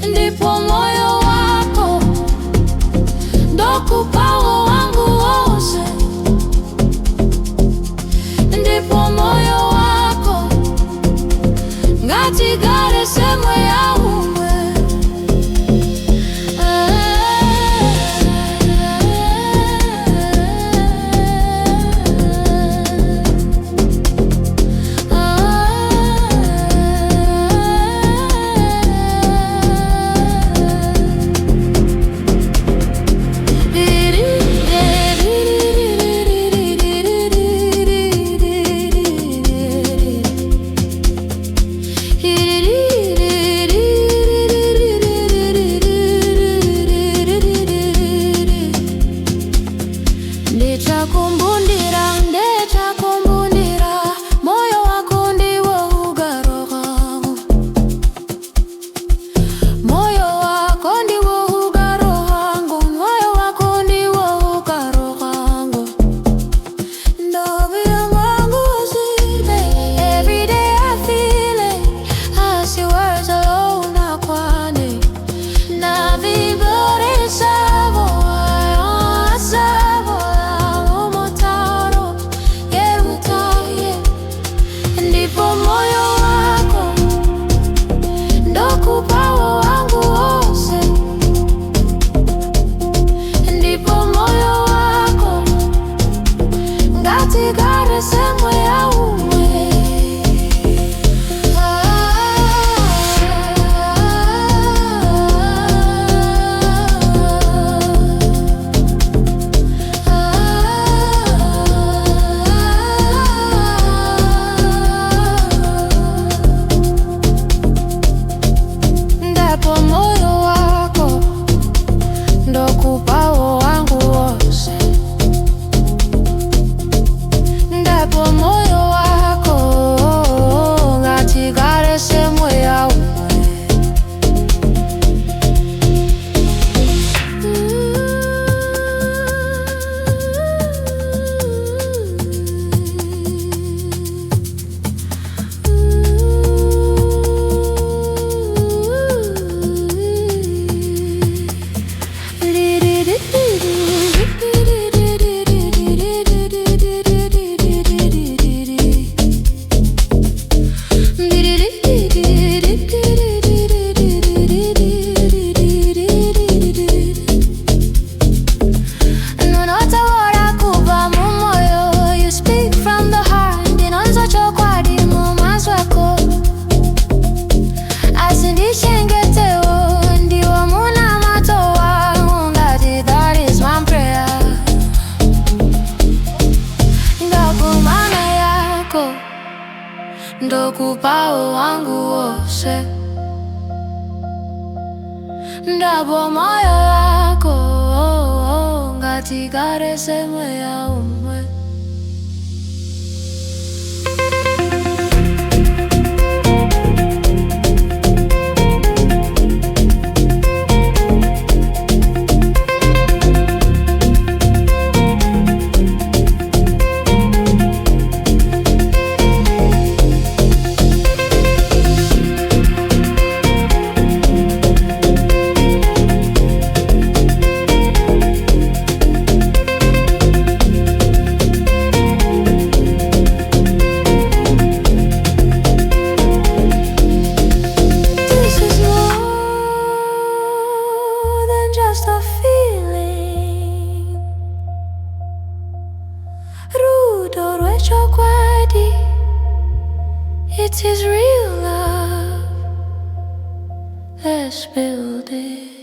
Ndipewo moyo wako, ndo kupawo wangu wose. Ndipewo moyo wako, Ngatigare saemweya umwe. Ndichakumbundira, moyo wako ndiwo ugaro wangu. Moyo wako ndiwo ugaro wangu, moyo wako ndiwo ugaro wangu. Ndobia wangu usibe, every day I feel it, as your words alone akwani. Na vibore sabo, sabo. Ndipewo moyo wako, ndo kupawo wangu wose. Ndipewo moyo wako, Ngatigare saemweya umwe. Ndipewo moyo wako, ndo kupawo wangu wose. Ndipewo moyo wako, Ngatigare saemweya umwe. You speak from the heart, ndinonza chokwadi mumaso ako. Asindichengetewo, ndiwo muna mato wangu. Ngati that is my prayer. Ndakumana yako, ndo kupawo wangu wose. Ndipewo moyo wako, Ngatigare saemweya umwe. It is real love. Let's build it.